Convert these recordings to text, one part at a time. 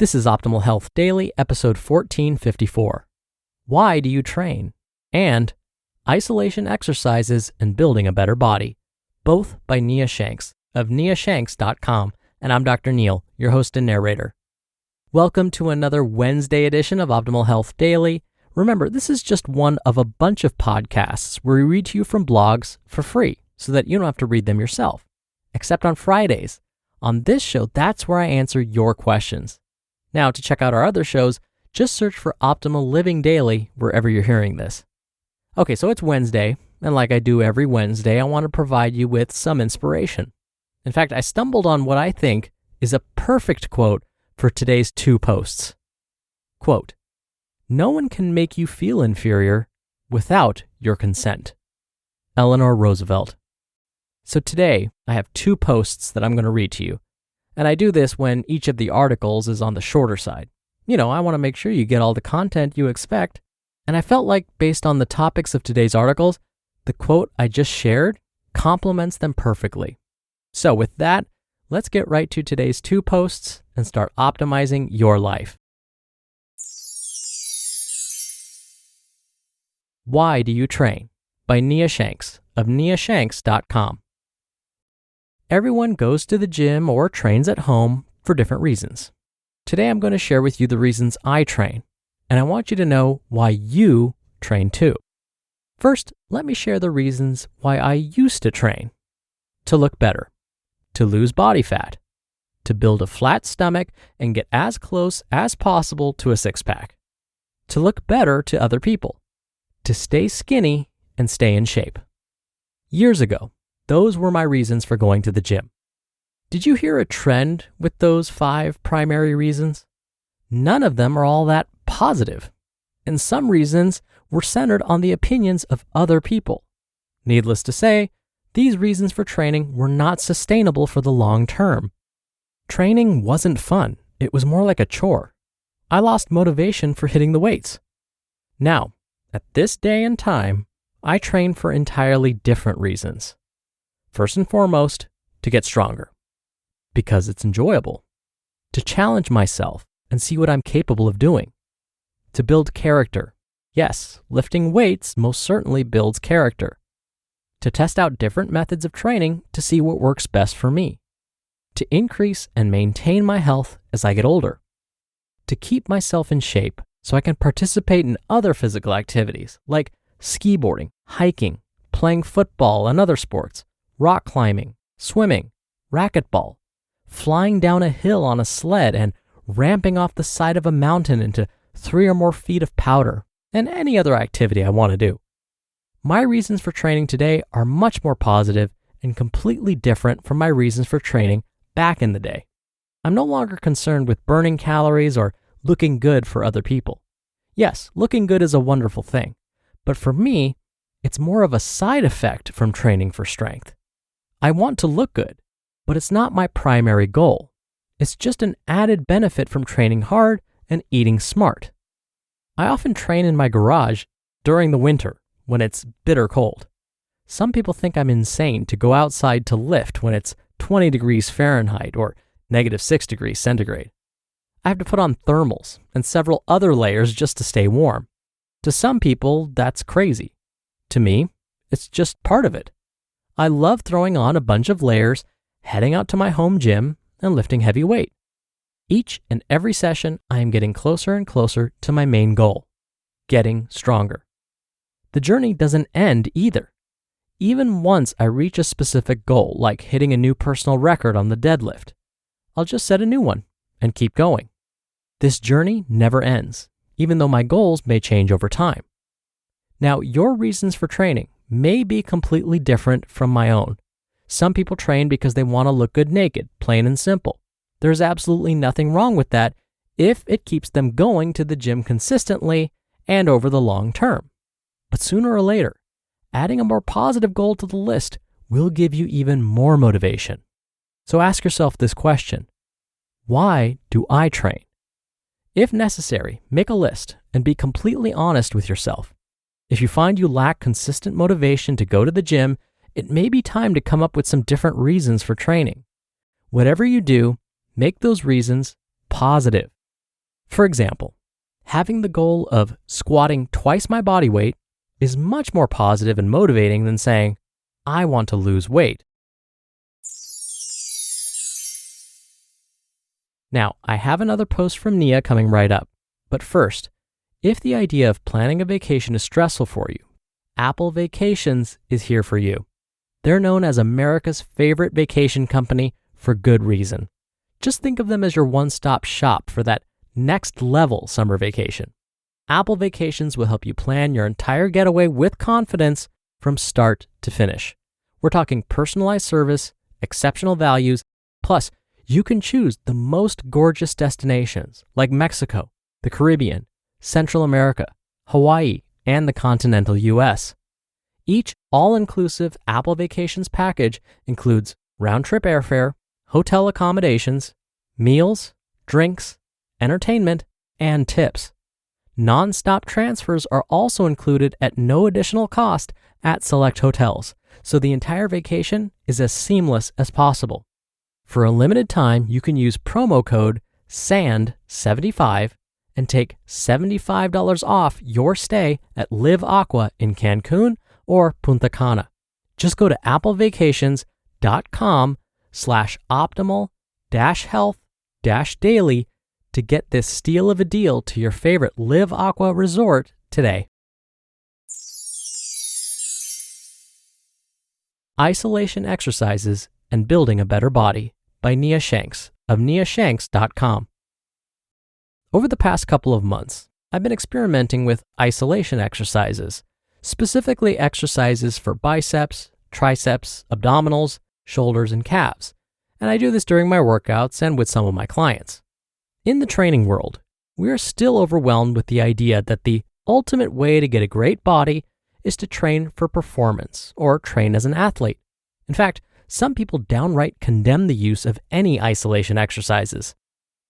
This is Optimal Health Daily, episode 1454. Why do you train? And Isolation Exercises and Building a Better Body, both by Nia Shanks of niashanks.com. And I'm Dr. Neil, your host and narrator. Welcome to another Wednesday edition of Optimal Health Daily. Remember, this is just one of a bunch of podcasts where we read to you from blogs for free so that you don't have to read them yourself, except on Fridays. On this show, that's where I answer your questions. Now, to check out our other shows, just search for Optimal Living Daily wherever you're hearing this. Okay, so it's Wednesday, and like I do every Wednesday, I want to provide you with some inspiration. In fact, I stumbled on what I think is a perfect quote for today's two posts. Quote, "No one can make you feel inferior without your consent." Eleanor Roosevelt. So today, I have two posts that I'm going to read to you. And I do this when each of the articles is on the shorter side. I want to make sure you get all the content you expect. And I felt like based on the topics of today's articles, the quote I just shared complements them perfectly. So with that, let's get right to today's two posts and start optimizing your life. Why do you train? By Nia Shanks of niashanks.com. Everyone goes to the gym or trains at home for different reasons. Today I'm going to share with you the reasons I train, and I want you to know why you train too. First, let me share the reasons why I used to train. To look better, to lose body fat, to build a flat stomach and get as close as possible to a six-pack, to look better to other people, to stay skinny and stay in shape. Years ago, those were my reasons for going to the gym. Did you hear a trend with those 5 primary reasons? None of them are all that positive, and some reasons were centered on the opinions of other people. Needless to say, these reasons for training were not sustainable for the long term. Training wasn't fun. It was more like a chore. I lost motivation for hitting the weights. Now, at this day and time, I train for entirely different reasons. First and foremost, to get stronger, because it's enjoyable. To challenge myself and see what I'm capable of doing. To build character. Yes, lifting weights most certainly builds character. To test out different methods of training to see what works best for me. To increase and maintain my health as I get older. To keep myself in shape so I can participate in other physical activities like skiboarding, hiking, playing football and other sports, rock climbing, swimming, racquetball, flying down a hill on a sled and ramping off the side of a mountain into 3 or more feet of powder, and any other activity I want to do. My reasons for training today are much more positive and completely different from my reasons for training back in the day. I'm no longer concerned with burning calories or looking good for other people. Yes, looking good is a wonderful thing, but for me, it's more of a side effect from training for strength. I want to look good, but it's not my primary goal. It's just an added benefit from training hard and eating smart. I often train in my garage during the winter when it's bitter cold. Some people think I'm insane to go outside to lift when it's 20 degrees Fahrenheit or -6 degrees centigrade. I have to put on thermals and several other layers just to stay warm. To some people, that's crazy. To me, it's just part of it. I love throwing on a bunch of layers, heading out to my home gym, and lifting heavy weight. Each and every session, I am getting closer and closer to my main goal, getting stronger. The journey doesn't end either. Even once I reach a specific goal, like hitting a new personal record on the deadlift, I'll just set a new one and keep going. This journey never ends, even though my goals may change over time. Now, your reasons for training may be completely different from my own. Some people train because they want to look good naked, plain and simple. There's absolutely nothing wrong with that if it keeps them going to the gym consistently and over the long term. But sooner or later, adding a more positive goal to the list will give you even more motivation. So ask yourself this question: why do I train? If necessary, make a list and be completely honest with yourself. If you find you lack consistent motivation to go to the gym, it may be time to come up with some different reasons for training. Whatever you do, make those reasons positive For example, having the goal of squatting twice my body weight is much more positive and motivating than saying, I want to lose weight. Now, I have another post from Nia coming right up. But first, if the idea of planning a vacation is stressful for you, Apple Vacations is here for you. They're known as America's favorite vacation company for good reason. Just think of them as your one-stop shop for that next level summer vacation. Apple Vacations will help you plan your entire getaway with confidence from start to finish. We're talking personalized service, exceptional values, plus you can choose the most gorgeous destinations like Mexico, the Caribbean, Central America, Hawaii, and the continental US. Each all-inclusive Apple Vacations package includes round-trip airfare, hotel accommodations, meals, drinks, entertainment, and tips. Non-stop transfers are also included at no additional cost at select hotels, so the entire vacation is as seamless as possible. For a limited time, you can use promo code SAND75 and take $75 off your stay at Live Aqua in Cancun or Punta Cana. Just go to applevacations.com/optimal-health-daily to get this steal of a deal to your favorite Live Aqua resort today. Isolation Exercises and Building a Better Body by Nia Shanks of niashanks.com. Over the past couple of months, I've been experimenting with isolation exercises, specifically exercises for biceps, triceps, abdominals, shoulders, and calves. And I do this during my workouts and with some of my clients. In the training world, we are still overwhelmed with the idea that the ultimate way to get a great body is to train for performance or train as an athlete. In fact, some people downright condemn the use of any isolation exercises.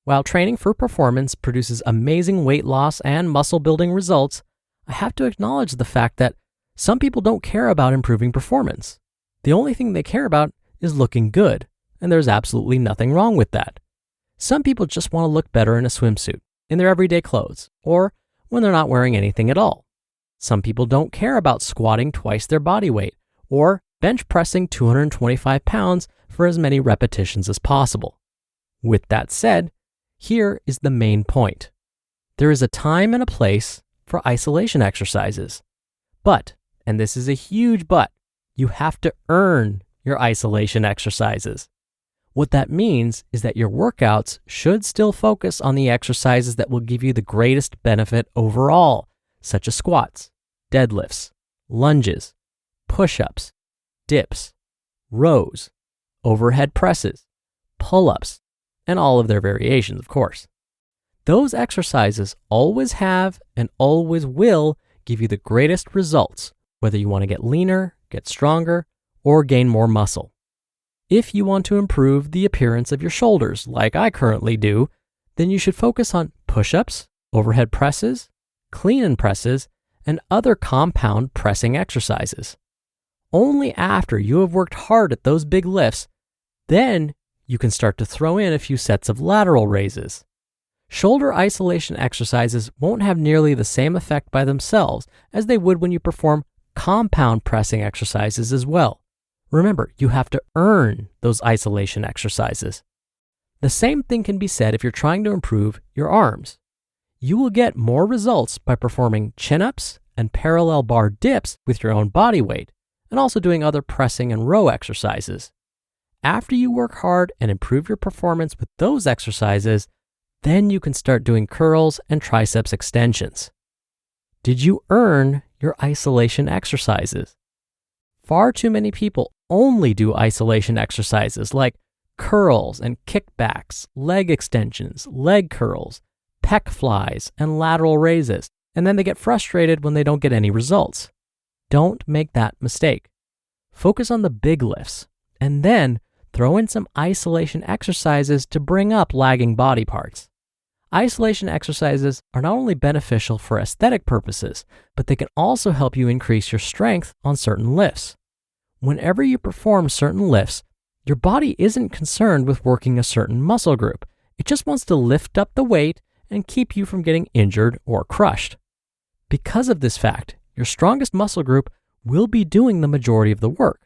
While training for performance produces amazing weight loss and muscle building results, I have to acknowledge the fact that some people don't care about improving performance. The only thing they care about is looking good, and there's absolutely nothing wrong with that. Some people just want to look better in a swimsuit, in their everyday clothes, or when they're not wearing anything at all. Some people don't care about squatting twice their body weight, or bench pressing 225 pounds for as many repetitions as possible. With that said, here is the main point. There is a time and a place for isolation exercises. But, and this is a huge but, you have to earn your isolation exercises. What that means is that your workouts should still focus on the exercises that will give you the greatest benefit overall, such as squats, deadlifts, lunges, push-ups, dips, rows, overhead presses, pull-ups, and all of their variations, of course. Those exercises always have and always will give you the greatest results, whether you want to get leaner, get stronger, or gain more muscle. If you want to improve the appearance of your shoulders, like I currently do, then you should focus on push-ups, overhead presses, clean and presses, and other compound pressing exercises. Only after you have worked hard at those big lifts, then you can start to throw in a few sets of lateral raises. Shoulder isolation exercises won't have nearly the same effect by themselves as they would when you perform compound pressing exercises as well. Remember, you have to earn those isolation exercises. The same thing can be said if you're trying to improve your arms. You will get more results by performing chin-ups and parallel bar dips with your own body weight, and also doing other pressing and row exercises. After you work hard and improve your performance with those exercises, then you can start doing curls and triceps extensions. Did you earn your isolation exercises? Far too many people only do isolation exercises like curls and kickbacks, leg extensions, leg curls, pec flies, and lateral raises, and then they get frustrated when they don't get any results. Don't make that mistake. Focus on the big lifts, and then throw in some isolation exercises to bring up lagging body parts. Isolation exercises are not only beneficial for aesthetic purposes, but they can also help you increase your strength on certain lifts. Whenever you perform certain lifts, your body isn't concerned with working a certain muscle group. It just wants to lift up the weight and keep you from getting injured or crushed. Because of this fact, your strongest muscle group will be doing the majority of the work.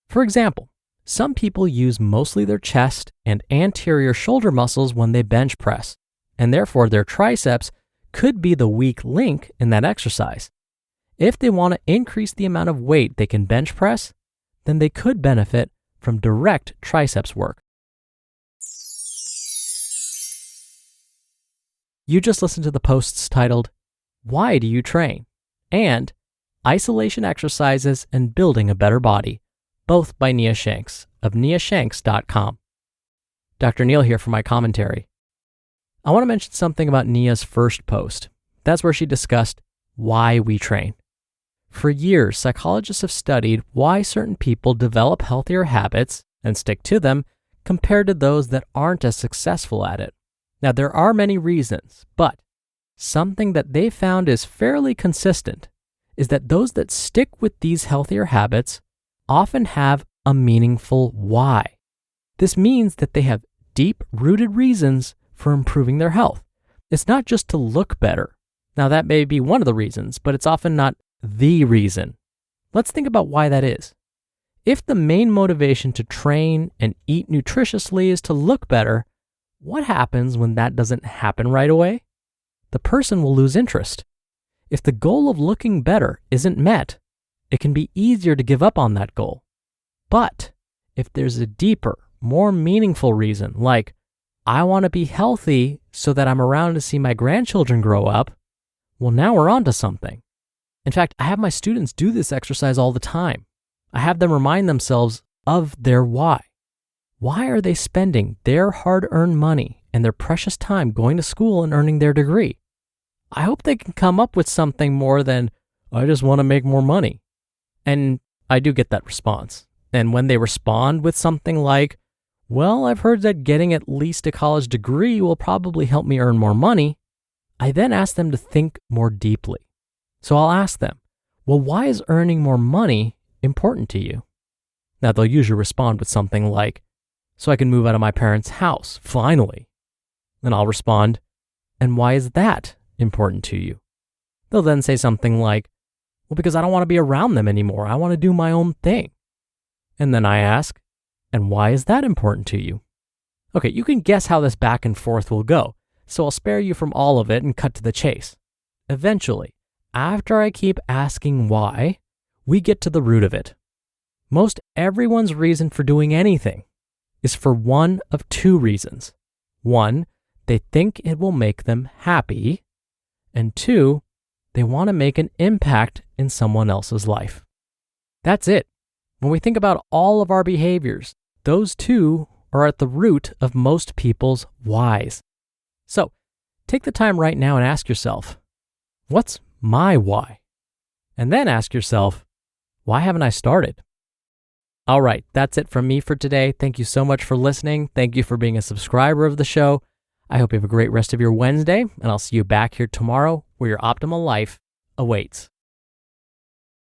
For example, some people use mostly their chest and anterior shoulder muscles when they bench press, and therefore their triceps could be the weak link in that exercise. If they want to increase the amount of weight they can bench press, then they could benefit from direct triceps work. You just listened to the posts titled, "Why Do You Train?" and "Isolation Exercises and Building a Better Body," both by Nia Shanks of niashanks.com. Dr. Neil here for my commentary. I want to mention something about Nia's first post. That's where she discussed why we train. For years, psychologists have studied why certain people develop healthier habits and stick to them compared to those that aren't as successful at it. Now, there are many reasons, but something that they found is fairly consistent is that those that stick with these healthier habits often have a meaningful why. This means that they have deep-rooted reasons for improving their health. It's not just to look better. Now, that may be one of the reasons, but it's often not the reason. Let's think about why that is. If the main motivation to train and eat nutritiously is to look better, what happens when that doesn't happen right away? The person will lose interest. If the goal of looking better isn't met, it can be easier to give up on that goal. But if there's a deeper, more meaningful reason, like, I want to be healthy so that I'm around to see my grandchildren grow up, well, now we're on to something. In fact, I have my students do this exercise all the time. I have them remind themselves of their why. Why are they spending their hard-earned money and their precious time going to school and earning their degree? I hope they can come up with something more than, I just want to make more money. And I do get that response. And when they respond with something like, well, I've heard that getting at least a college degree will probably help me earn more money, I then ask them to think more deeply. So I'll ask them, well, why is earning more money important to you? Now, they'll usually respond with something like, so I can move out of my parents' house, finally. Then I'll respond, and why is that important to you? They'll then say something like, well, because I don't want to be around them anymore. I want to do my own thing. And then I ask, and why is that important to you? Okay, you can guess how this back and forth will go, so I'll spare you from all of it and cut to the chase. Eventually, after I keep asking why, we get to the root of it. Most everyone's reason for doing anything is for one of two reasons. One, they think it will make them happy. And two, they want to make an impact in someone else's life. That's it. When we think about all of our behaviors, those two are at the root of most people's whys. So, take the time right now and ask yourself, what's my why? And then ask yourself, why haven't I started? All right, that's it from me for today. Thank you so much for listening. Thank you for being a subscriber of the show. I hope you have a great rest of your Wednesday, and I'll see you back here tomorrow where your optimal life awaits.